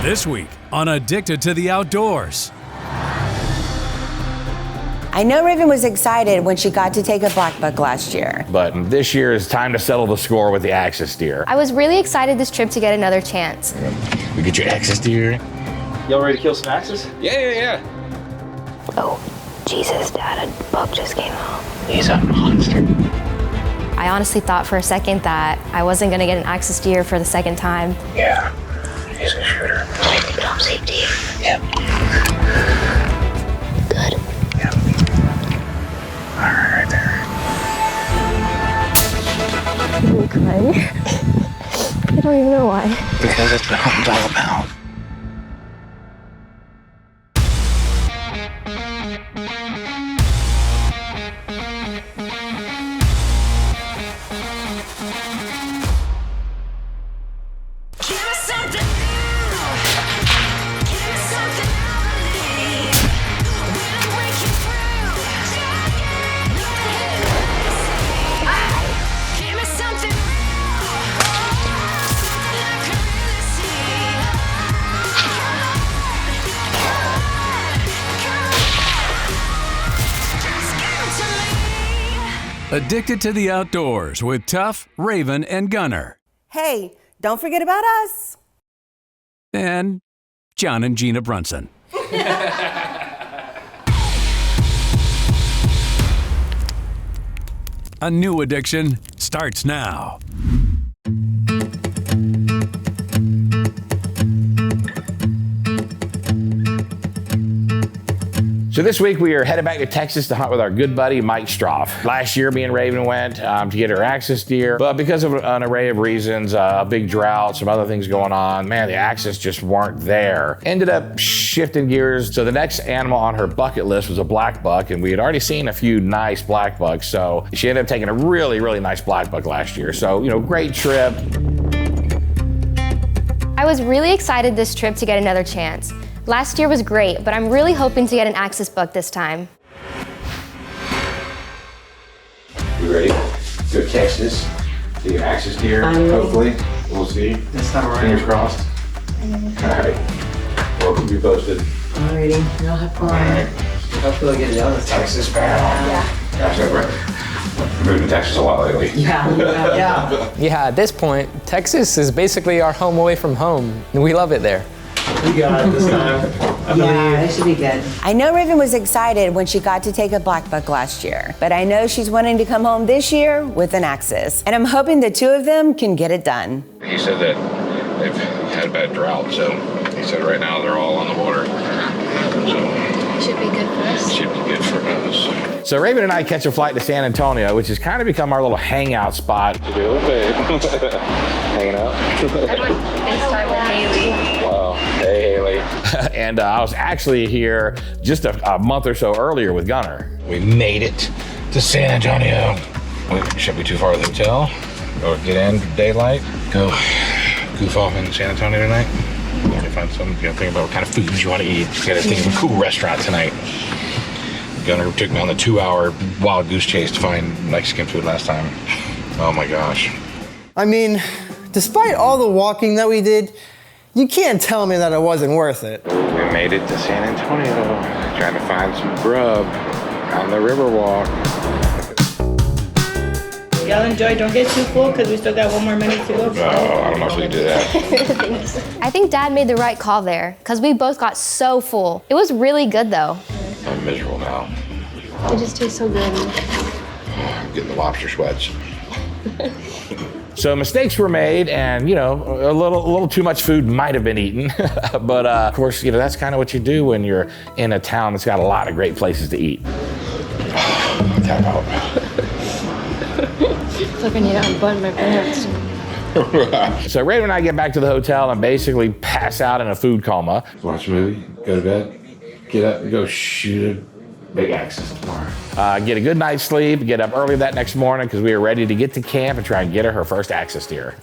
This week on Addicted to the Outdoors. I know Raven was excited when she got to take a black buck last year. But this year is time to settle the score with the axis deer. I was really excited this trip to get another chance. We get your axis deer. Y'all ready to kill some axis? Yeah. Oh, Jesus, Dad, a buck just came home. He's a monster. I honestly thought for a second that I wasn't gonna get an axis deer for the second time. Yeah, he's a shooter. I think it all safety. Yep. Good. Yep. All right there. I'm crying. I don't even know why. Because that's what home's all about. Addicted to the Outdoors with Tuff, Raven, and Gunner. Hey, don't forget about us. And John and Gina Brunson. A new addiction starts now. So this week we are headed back to Texas to hunt with our good buddy Mike Straff. Last year me and Raven went to get our axis deer, but because of an array of reasons, a big drought, some other things going on, man, the axis just weren't there. Ended up shifting gears. So the next animal on her bucket list was a black buck, and we had already seen a few nice black bucks. So she ended up taking a really, really nice black buck last year. So, great trip. I was really excited this trip to get another chance. Last year was great, but I'm really hoping to get an axis buck this time. You ready? Go Texas. Get your axis deer, hopefully. We'll see. That's not right. Fingers crossed. All right. Well, keep you posted. Alrighty, y'all have fun. All right. Hopefully get it done this time. Texas bound. Yeah. Gosh, I've moved to Texas a lot lately. Yeah. Yeah, at this point, Texas is basically our home away from home, and we love it there. We got it this time. I believe. Yeah, it should be good. I know Raven was excited when she got to take a black buck last year, but I know she's wanting to come home this year with an axis, and I'm hoping the two of them can get it done. He said that they've had a bad drought, so he said right now they're all on the water. So Should be good for us. should be good for us. So Raven and I catch a flight to San Antonio, which has kind of become our little hangout spot. You doing, babe? Hanging out? I went FaceTime with Haley. Wow. Hey, Haley. And I was actually here just a month or so earlier with Gunner. We made it to San Antonio. We shouldn't be too far to the hotel. Or get in daylight. Go goof off in San Antonio tonight. You find something, you gotta think about what kind of foods you want to eat. You gotta think of a cool restaurant tonight. Gunner took me on the 2-hour wild goose chase to find Mexican food last time. Oh my gosh. I mean, despite all the walking that we did, you can't tell me that it wasn't worth it. We made it to San Antonio, trying to find some grub on the Riverwalk. Y'all enjoy, don't get too full because we still got 1 more minute to go. Oh, I don't know if we can do that. I think Dad made the right call there, because we both got so full. It was really good though. I'm miserable now. It just tastes so good. I'm getting the lobster sweats. So mistakes were made, and a little too much food might have been eaten. But of course, that's kind of what you do when you're in a town that's got a lot of great places to eat. Tap out. It's like I need to unbutton my pants. So Raven and I get back to the hotel and basically pass out in a food coma. Watch a movie, go to bed, get up and go shoot a big axis tomorrow. Get a good night's sleep, get up early that next morning because we were ready to get to camp and try and get her first axis deer.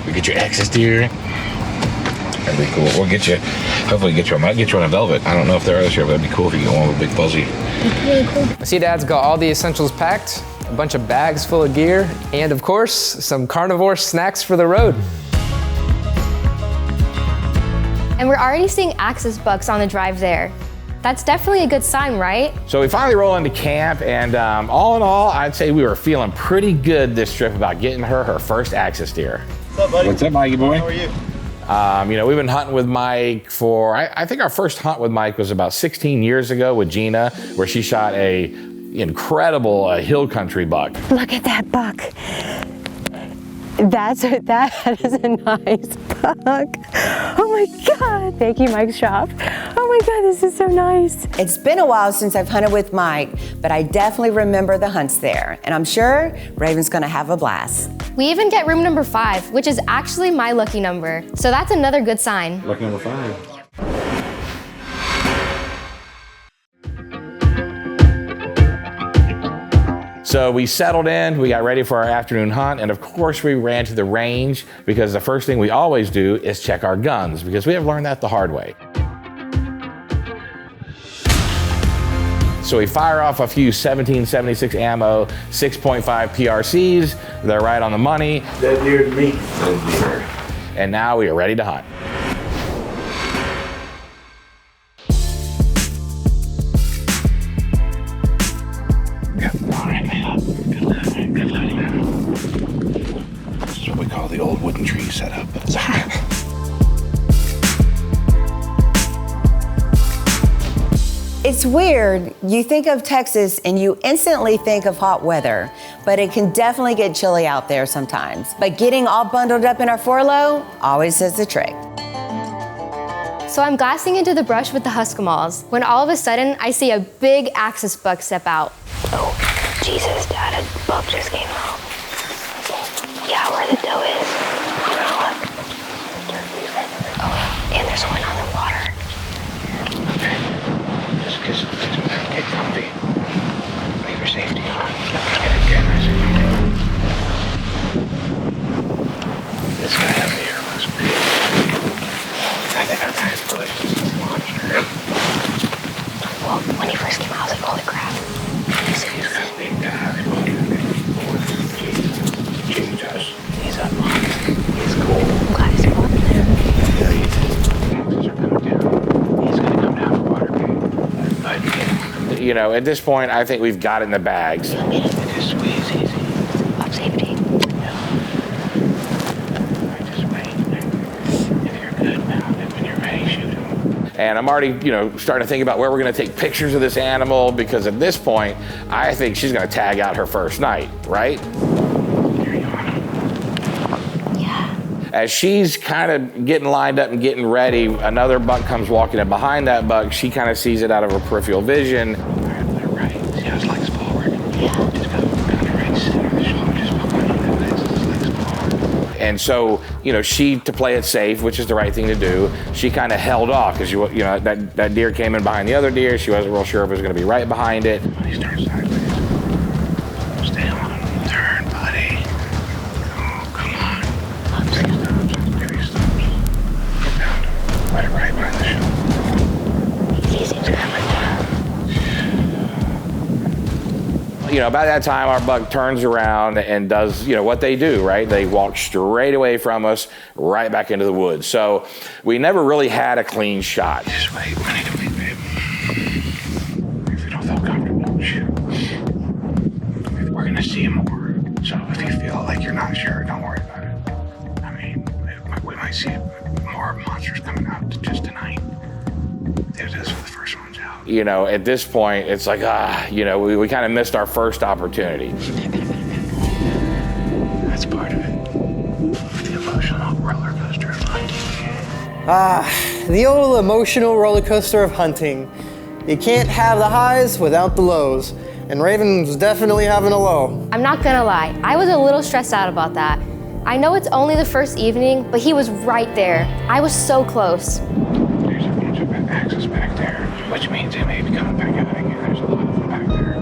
We get your axis deer. That'd be cool. We'll get you, hopefully I might get you on a velvet. I don't know if there are this year, but that'd be cool if you get one with a big fuzzy. That's really cool. I see Dad's got all the essentials packed, a bunch of bags full of gear, and of course, some carnivore snacks for the road. And we're already seeing axis bucks on the drive there. That's definitely a good sign, right? So we finally roll into camp, and all in all, I'd say we were feeling pretty good this trip about getting her first axis deer. What's up, buddy? What's up, Mikey boy? How are you? You know, we've been hunting with Mike for, I think our first hunt with Mike was about 16 years ago with Gina, where she shot a incredible hill country buck. Look at that buck. That is a nice buck. Oh my God. Thank you, Mike Straff. Oh my God, this is so nice. It's been a while since I've hunted with Mike, but I definitely remember the hunts there. And I'm sure Raven's gonna have a blast. We even get room number 5, which is actually my lucky number. So that's another good sign. Lucky number 5. So we settled in, we got ready for our afternoon hunt, and of course we ran to the range because the first thing we always do is check our guns because we have learned that the hard way. So we fire off a few 1776 ammo, 6.5 PRCs. They're right on the money. Dead deer to me. Dead deer. And now we are ready to hunt. All right, man. Good loading. Good loading. This is what we call the old wooden tree setup. It's weird, you think of Texas and you instantly think of hot weather, but it can definitely get chilly out there sometimes. But getting all bundled up in our 4-low always does the trick. So I'm glassing into the brush with the Huskamals when all of a sudden I see a big axis buck step out. Oh, Jesus, Dad, a buck just came out. Yeah, where the doe is. Oh, and there's one on the water. Just get comfy. Leave your safety on. This guy up here looks big. I think our guy's really just a monster. Well, when he first came out, I was like, holy crap. He's got big guys. Jesus. He's a monster. He's cool. I'm glad he's going there. Yeah, he is. He's gonna come down for water. You know, at this point, I think we've got it in the bags. Just squeeze easy. Buck safety. Just wait. If you're good, mount it. When you're ready, shoot him. And I'm already, starting to think about where we're going to take pictures of this animal because at this point, I think she's going to tag out her first night, right? Yeah. As she's kind of getting lined up and getting ready, another buck comes walking in behind that buck. She kind of sees it out of her peripheral vision. All right, put it right. See how his legs forward? Yeah. Just go kind of right center of the shoulder. Just put one of his legs forward. And so, she, to play it safe, which is the right thing to do, she kind of held off because, that deer came in behind the other deer. She wasn't real sure if it was going to be right behind it. When he starts sideways, stay on him. Turn, buddy. Oh, come on. Maybe stops. Get down to him. Let it right behind the shoulder. He seems good like that. By that time, our buck turns around and does, what they do, right? They walk straight away from us, right back into the woods. So we never really had a clean shot. Just wait. We need to wait, babe. If you don't feel comfortable, shoot. We're going to see him more. So if you feel like you're not sure, don't worry about it. I mean, we might see more monsters coming out just tonight. It is for the first ones out. At this point, it's like, we kind of missed our first opportunity. That's part of it. The emotional roller coaster of hunting. The old emotional roller coaster of hunting. You can't have the highs without the lows. And Raven was definitely having a low. I'm not gonna lie, I was a little stressed out about that. I know it's only the first evening, but he was right there. I was so close. There's a bunch of axes back there, which means they may be coming back out again. There's a lot of them back there.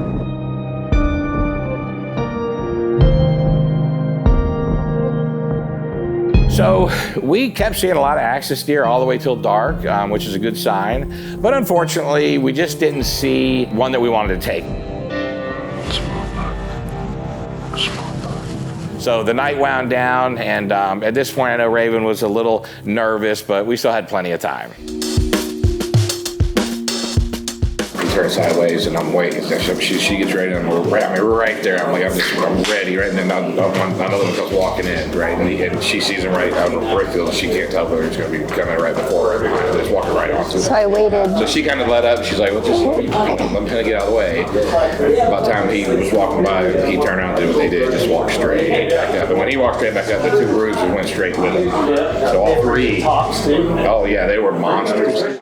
So we kept seeing a lot of axis deer all the way till dark, which is a good sign. But unfortunately, we just didn't see one that we wanted to take. Small buck. So the night wound down, and at this point I know Raven was a little nervous, but we still had plenty of time. Turn sideways and I'm waiting. She gets ready and we're right there. I'm like, I'm ready, right? And then another one comes walking in, right? And she sees him right out in the peripheral. She can't tell whether it's going to be coming right before her. Just walking right onto it. So I waited. So she kind of let up. She's like, well, just let me kind of get out of the way. By the time he was walking by, he turned around and did what they did, just walk straight back up. And when he walked straight back up, the two bruisers went straight with him. So all three, oh yeah, they were monsters.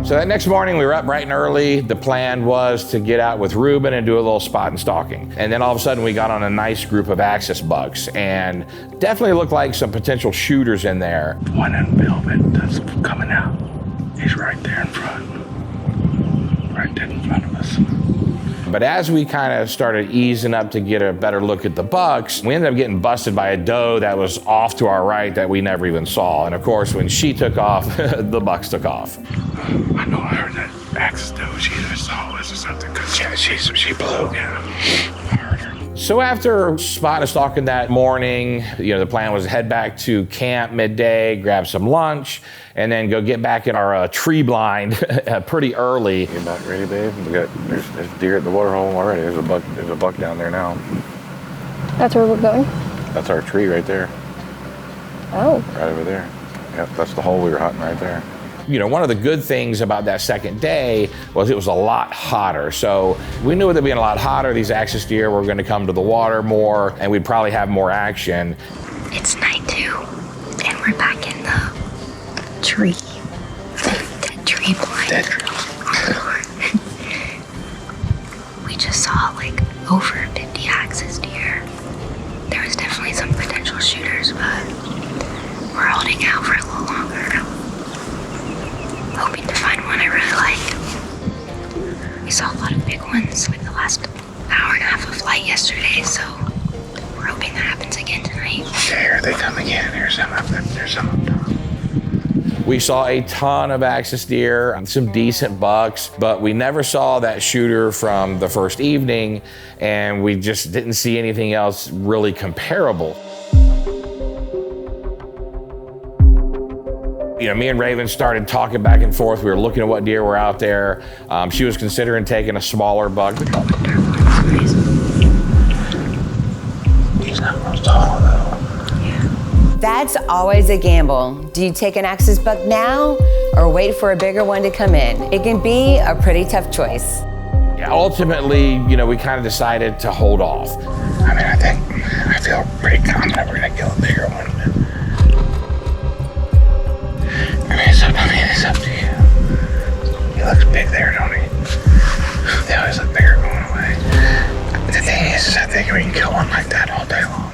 So that next morning, we were up bright and early. The plan was to get out with Ruben and do a little spot and stalking. And then all of a sudden, we got on a nice group of axis bucks and definitely looked like some potential shooters in there. The one in velvet that's coming out, he's right there in front. Right there in front of us. But as we kind of started easing up to get a better look at the bucks, we ended up getting busted by a doe that was off to our right that we never even saw. And of course, when she took off, the bucks took off. I know I heard that axis doe, she either saw us or something, because she blew. Yeah, I heard her. So after spot and stalking that morning, the plan was to head back to camp midday, grab some lunch, and then go get back in our tree blind pretty early. You about ready, babe? There's deer at the waterhole already. There's a buck down there now. That's where we're going? That's our tree right there. Oh. Right over there. Yep, that's the hole we were hunting right there. One of the good things about that second day was it was a lot hotter. So we knew with it being a lot hotter, these axis deer were going to come to the water more, and we'd probably have more action. It's night 2, and we're back in the tree. The tree blind. Dead tree. We just saw like over 50 axis deer. There was definitely some potential shooters, but we're holding out for a little longer. Hoping to find one I really like. We saw a lot of big ones like the last hour and a half of flight yesterday, so we're hoping that happens again tonight. Here they come again. There's some up top. We saw a ton of axis deer, some decent bucks, but we never saw that shooter from the first evening, and we just didn't see anything else really comparable. Me and Raven started talking back and forth. We were looking at what deer were out there. She was considering taking a smaller buck. He's not real tall though. Yeah. That's always a gamble. Do you take an axis buck now or wait for a bigger one to come in? It can be a pretty tough choice. Yeah, ultimately, we kind of decided to hold off. I feel pretty confident we're gonna kill a bigger one. It's up to you. He looks big there, don't he? They always look bigger going away. The thing is I think we can kill one like that all day long.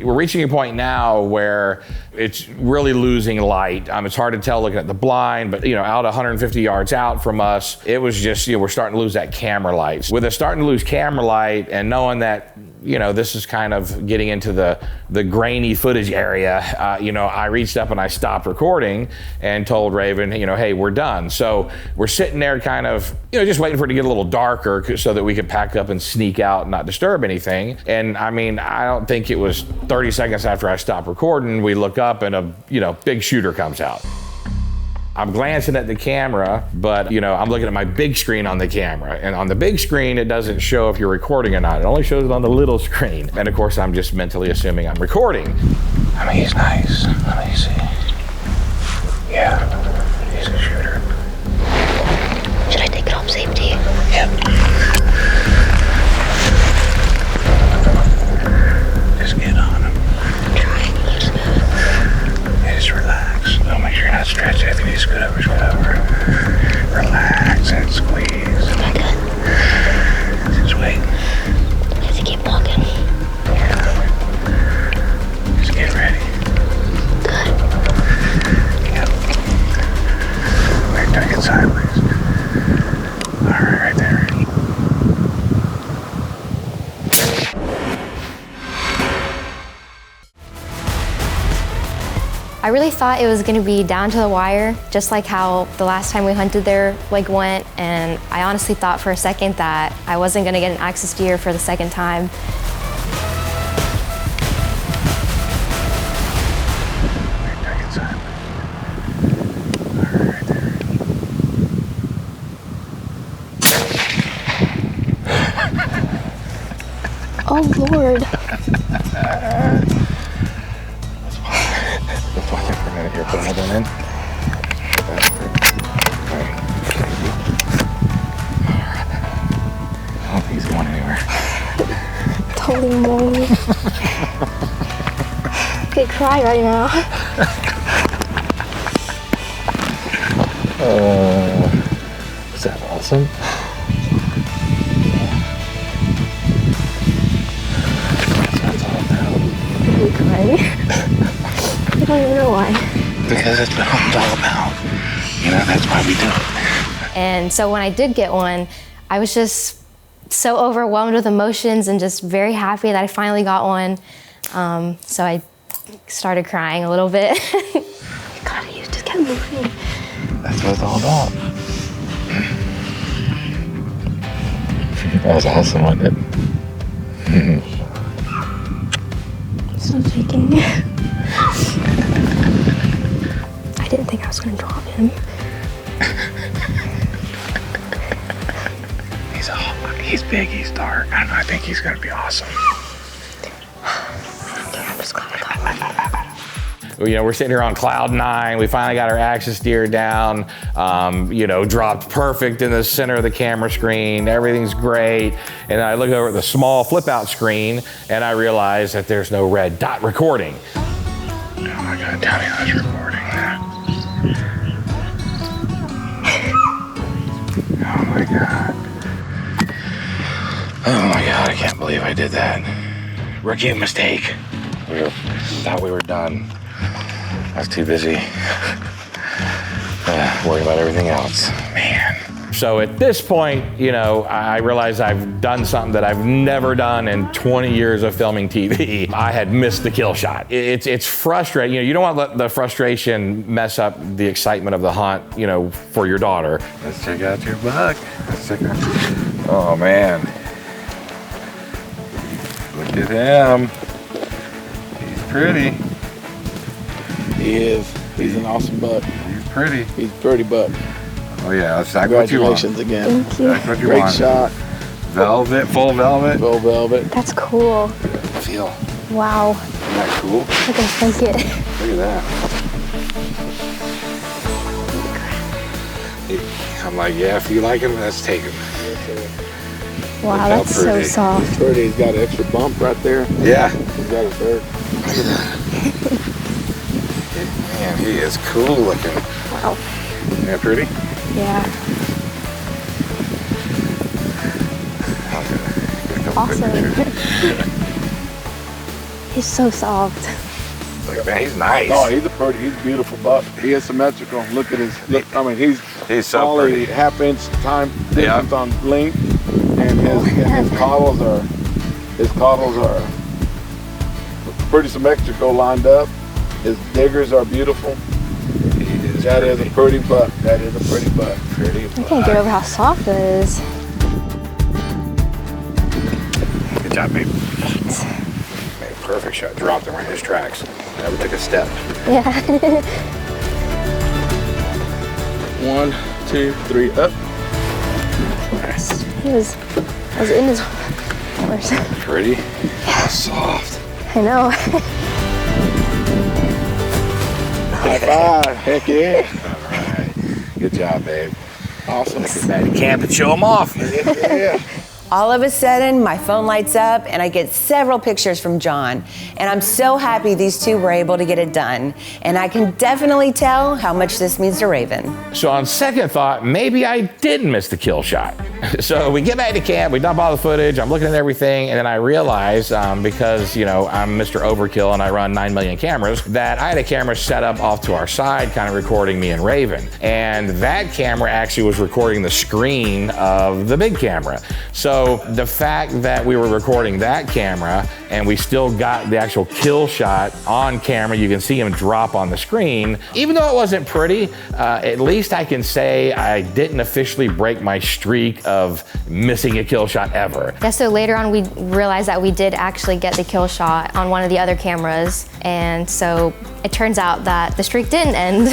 We're reaching a point now where it's really losing light. It's hard to tell looking at the blind, but out 150 yards out from us, it was just, we're starting to lose that camera light. With us starting to lose camera light and knowing that, this is kind of getting into the grainy footage area, I reached up and I stopped recording and told Raven, hey, we're done. So we're sitting there kind of, just waiting for it to get a little darker so that we could pack up and sneak out and not disturb anything. And I don't think it was 30 seconds after I stopped recording, we look up and a big shooter comes out. I'm glancing at the camera, but I'm looking at my big screen on the camera, and on the big screen it doesn't show if you're recording or not. It only shows it on the little screen, and of course I'm just mentally assuming I'm recording. He's nice. Let me see. Yeah, he's a shooter. Should I take it off safety? Yep. Just get on him. I'm trying. Just relax. Don't make sure you're not stretching. If you need to scoot over, scoot over. Relax and squeeze. Am I good? Just wait. I have to keep walking. Yeah. Just get ready. Good. Yep. I really thought it was gonna be down to the wire, just like how the last time we hunted there went, and I honestly thought for a second that I wasn't gonna get an axis deer for the second time. Oh Lord. Let's watch it for a minute here. Put another one in. Alright. I don't think he's going anywhere. Holy moly. I could cry right now. Is that awesome? I'm crying. I don't even know why. Because it's what it's all about. You know, that's why we do it. And so when I did get one, I was just so overwhelmed with emotions and just very happy that I finally got one. So I started crying a little bit. God, you just kept moving. That's what it's all about. That was awesome, wasn't it? Stop shaking. I didn't think I was gonna drop him. He's big, he's dark. I think he's gonna be awesome. Okay, I'm just glad I got one. You know, we're sitting here on cloud 9. We finally got our axis deer down, you know, dropped perfect in the center of the camera screen. Everything's great. And I look over at the small flip out screen and I realize that there's no red dot recording. Oh my God, tell me I was recording that. Oh my God. Oh my God, I can't believe I did that. Rookie mistake. We thought we were done. I was too busy worrying about everything else. Man. So at this point, you know, I realized I've done something that I've never done in 20 years of filming TV. I had missed the kill shot. It's frustrating. You know, you don't want to let the frustration mess up the excitement of the hunt, you know, for your daughter. Let's check out your buck. Let's check out. Oh man. Look at him. He's pretty. He is. He's an awesome buck. He's pretty. He's a pretty buck. Oh yeah, that's exactly what you want. Congratulations again. Thank you. That's what you Great want. shot. Velvet, full velvet. Full velvet. That's cool. Feel. Wow. Isn't that cool? I can fake it. Look at that. I'm like, yeah, if you like him, let's take him. Wow, Look how that's so pretty. soft. He's pretty. He's got an extra bump right there. Yeah. He's got a third. Man, he is cool looking. Wow. Isn't that pretty? Yeah. Awesome. He's so soft. Like, man, he's nice. Oh, he's a beautiful buck. He is symmetrical. Look at his. I mean, he's so probably pretty. half-inch time difference on length, and his caudals are pretty symmetrical, lined up. His diggers are beautiful. That is a pretty buck. That is a pretty buck. I can't get over how soft it is. Good job, babe. Thanks. Made a perfect shot. Dropped him right in his tracks. Never took a step. Yeah. 1, 2, 3, up. Nice. I was in his horse. Pretty. Oh, soft. I know. High five. Heck yeah. All right. Good job, babe. Awesome. Let's get back to camp and show them off. Yeah. All of a sudden, my phone lights up and I get several pictures from John. And I'm so happy these two were able to get it done. And I can definitely tell how much this means to Raven. So on second thought, maybe I did miss the kill shot. So we get back to camp, we dump all the footage, I'm looking at everything, and then I realize, because, you know, I'm Mr. Overkill and I run 9 million cameras, that I had a camera set up off to our side, kind of recording me and Raven. And that camera actually was recording the screen of the big camera. So So the fact that we were recording that camera and we still got the actual kill shot on camera, you can see him drop on the screen. Even though it wasn't pretty, at least I can say I didn't officially break my streak of missing a kill shot ever. Yeah, so later on we realized that we did actually get the kill shot on one of the other cameras, and so it turns out that the streak didn't end.